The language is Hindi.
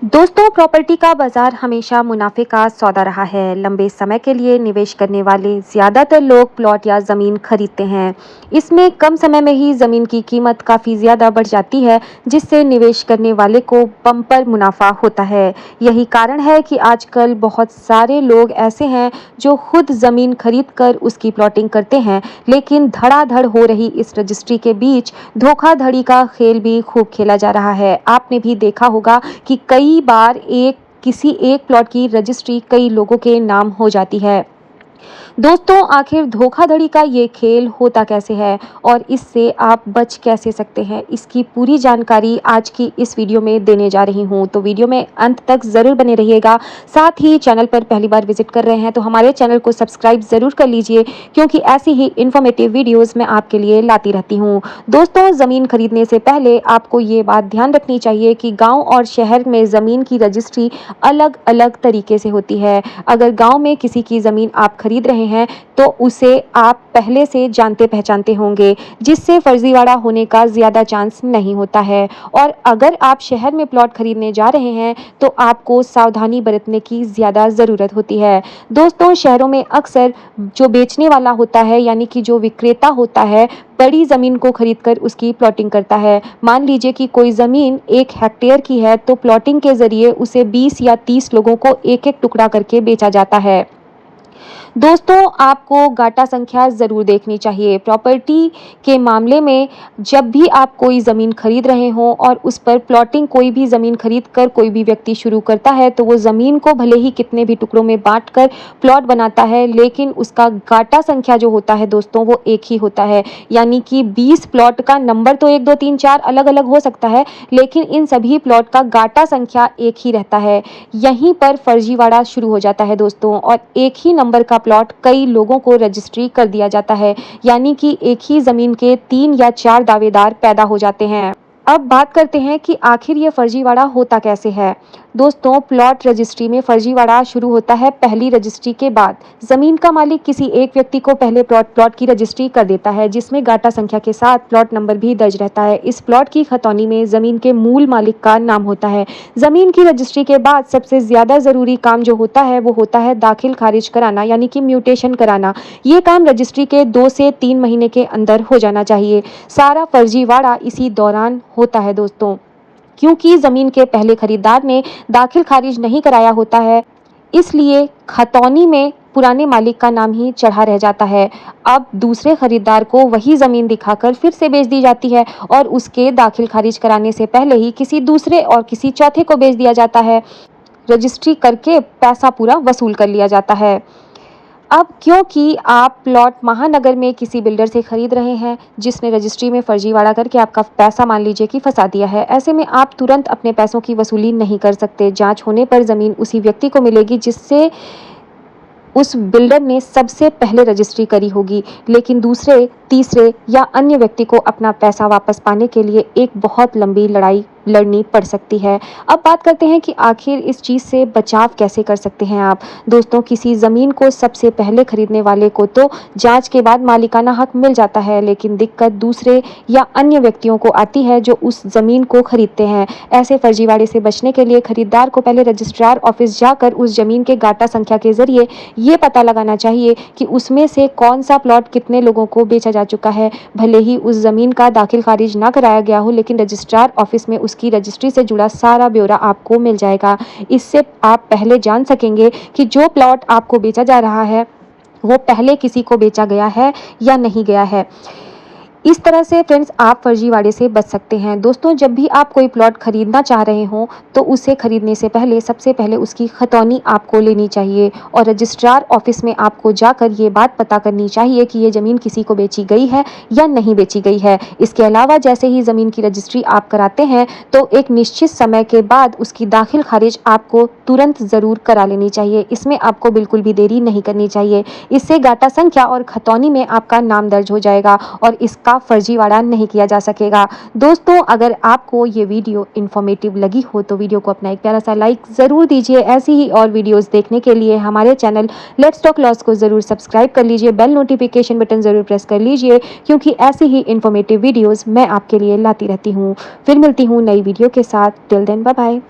दोस्तों, प्रॉपर्टी का बाजार हमेशा मुनाफे का सौदा रहा है। लंबे समय के लिए निवेश करने वाले ज़्यादातर लोग प्लॉट या ज़मीन खरीदते हैं। इसमें कम समय में ही ज़मीन की कीमत काफ़ी ज़्यादा बढ़ जाती है, जिससे निवेश करने वाले को बम्पर मुनाफा होता है। यही कारण है कि आजकल बहुत सारे लोग ऐसे हैं जो खुद ज़मीन खरीद कर उसकी प्लॉटिंग करते हैं, लेकिन धड़ाधड़ हो रही इस रजिस्ट्री के बीच धोखाधड़ी का खेल भी खूब खेला जा रहा है। आपने भी देखा होगा कि कई बार किसी एक प्लॉट की रजिस्ट्री कई लोगों के नाम हो जाती है। दोस्तों, आखिर धोखाधड़ी का ये खेल होता कैसे है और इससे आप बच कैसे सकते हैं, इसकी पूरी जानकारी आज की इस वीडियो में देने जा रही हूँ। तो वीडियो में अंत तक ज़रूर बने रहिएगा। साथ ही चैनल पर पहली बार विजिट कर रहे हैं तो हमारे चैनल को सब्सक्राइब ज़रूर कर लीजिए, क्योंकि ऐसी ही इन्फॉर्मेटिव वीडियोज़ मैं आपके लिए लाती रहती हूँ। दोस्तों, ज़मीन खरीदने से पहले आपको ये बात ध्यान रखनी चाहिए कि गाँव और शहर में ज़मीन की रजिस्ट्री अलग अलग तरीके से होती है। अगर गाँव में किसी की ज़मीन आप खरीद रहे हैं तो उसे आप पहले से जानते पहचानते होंगे, जिससे फर्जीवाड़ा होने का ज़्यादा चांस नहीं होता है। और अगर आप शहर में प्लॉट खरीदने जा रहे हैं तो आपको सावधानी बरतने की ज़्यादा ज़रूरत होती है। दोस्तों, शहरों में अक्सर जो बेचने वाला होता है, यानी कि जो विक्रेता होता है, बड़ी ज़मीन को खरीदकर उसकी प्लॉटिंग करता है। मान लीजिए कि कोई ज़मीन 1 हेक्टेयर की है तो प्लॉटिंग के ज़रिए उसे 20 या 30 लोगों को एक-एक टुकड़ा करके बेचा जाता है। दोस्तों, आपको गाटा संख्या ज़रूर देखनी चाहिए। प्रॉपर्टी के मामले में जब भी आप कोई ज़मीन खरीद रहे हों और उस पर प्लॉटिंग कोई भी ज़मीन खरीद कर कोई भी व्यक्ति शुरू करता है, तो वो ज़मीन को भले ही कितने भी टुकड़ों में बाँटकर प्लॉट बनाता है, लेकिन उसका गाटा संख्या जो होता है दोस्तों, वो एक ही होता है। यानी कि 20 प्लॉट का नंबर तो 1, 2, 3, 4 अलग-अलग हो सकता है, लेकिन इन सभी प्लॉट का गाटा संख्या एक ही रहता है। यहीं पर फर्जीवाड़ा शुरू हो जाता है दोस्तों, और एक ही नंबर का प्लॉट कई लोगों को रजिस्ट्री कर दिया जाता है, यानी कि एक ही ज़मीन के 3 या 4 दावेदार पैदा हो जाते हैं। अब बात करते हैं कि आखिर ये फर्जीवाड़ा होता कैसे है। दोस्तों, प्लॉट रजिस्ट्री में फर्जीवाड़ा शुरू होता है पहली रजिस्ट्री के बाद। ज़मीन का मालिक किसी एक व्यक्ति को पहले प्लॉट की रजिस्ट्री कर देता है, जिसमें गाटा संख्या के साथ प्लॉट नंबर भी दर्ज रहता है। इस प्लॉट की खतौनी में ज़मीन के मूल मालिक का नाम होता है। ज़मीन की रजिस्ट्री के बाद सबसे ज़्यादा ज़रूरी काम जो होता है वो होता है दाखिल खारिज कराना, यानी कि म्यूटेशन कराना। ये काम रजिस्ट्री के 2 से 3 महीने के अंदर हो जाना चाहिए। सारा फर्जीवाड़ा इसी दौरान होता है दोस्तों, क्योंकि ज़मीन के पहले खरीदार ने दाखिल खारिज नहीं कराया होता है, इसलिए खतौनी में पुराने मालिक का नाम ही चढ़ा रह जाता है। अब दूसरे खरीदार को वही ज़मीन दिखाकर फिर से बेच दी जाती है और उसके दाखिल खारिज कराने से पहले ही किसी दूसरे और किसी चौथे को बेच दिया जाता है। रजिस्ट्री करके पैसा पूरा वसूल कर लिया जाता है। अब क्योंकि आप प्लॉट महानगर में किसी बिल्डर से खरीद रहे हैं, जिसने रजिस्ट्री में फर्जीवाड़ा करके आपका पैसा मान लीजिए कि फंसा दिया है, ऐसे में आप तुरंत अपने पैसों की वसूली नहीं कर सकते। जांच होने पर ज़मीन उसी व्यक्ति को मिलेगी जिससे उस बिल्डर ने सबसे पहले रजिस्ट्री करी होगी, लेकिन दूसरे, तीसरे या अन्य व्यक्ति को अपना पैसा वापस पाने के लिए एक बहुत लंबी लड़ाई लड़नी पड़ सकती है। अब बात करते हैं कि आखिर इस चीज़ से बचाव कैसे कर सकते हैं आप। दोस्तों, किसी ज़मीन को सबसे पहले खरीदने वाले को तो जांच के बाद मालिकाना हक मिल जाता है, लेकिन दिक्कत दूसरे या अन्य व्यक्तियों को आती है जो उस ज़मीन को खरीदते हैं। ऐसे फर्जीवाड़े से बचने के लिए खरीदार को पहले रजिस्ट्रार ऑफिस जाकर उस ज़मीन के गाटा संख्या के ज़रिए ये पता लगाना चाहिए कि उसमें से कौन सा प्लॉट कितने लोगों को बेचा जा चुका है। भले ही उस ज़मीन का दाखिल खारिज ना कराया गया हो, लेकिन रजिस्ट्रार ऑफिस में की रजिस्ट्री से जुड़ा सारा ब्यौरा आपको मिल जाएगा। इससे आप पहले जान सकेंगे कि जो प्लॉट आपको बेचा जा रहा है वो पहले किसी को बेचा गया है या नहीं गया है। इस तरह से फ्रेंड्स आप फर्जीवाड़े से बच सकते हैं। दोस्तों, जब भी आप कोई प्लॉट खरीदना चाह रहे हों तो उसे खरीदने से पहले सबसे पहले उसकी खतौनी आपको लेनी चाहिए और रजिस्ट्रार ऑफिस में आपको जाकर ये बात पता करनी चाहिए कि ये ज़मीन किसी को बेची गई है या नहीं बेची गई है। इसके अलावा जैसे ही ज़मीन की रजिस्ट्री आप कराते हैं तो एक निश्चित समय के बाद उसकी दाखिल खारिज आपको तुरंत ज़रूर करा लेनी चाहिए। इसमें आपको बिल्कुल भी देरी नहीं करनी चाहिए। इससे गाटा संख्या और खतौनी में आपका नाम दर्ज हो जाएगा और इसका फर्जीवाड़ा नहीं किया जा सकेगा। दोस्तों, अगर आपको ये वीडियो इन्फॉर्मेटिव लगी हो तो वीडियो को अपना एक प्यारा सा लाइक ज़रूर दीजिए। ऐसी ही और वीडियोस देखने के लिए हमारे चैनल लेट्स टॉक लॉस को ज़रूर सब्सक्राइब कर लीजिए। बेल नोटिफिकेशन बटन ज़रूर प्रेस कर लीजिए, क्योंकि ऐसी ही इन्फॉर्मेटिव वीडियोज़ मैं आपके लिए लाती रहती हूँ। फिर मिलती हूँ नई वीडियो के साथ। Till then, bye bye.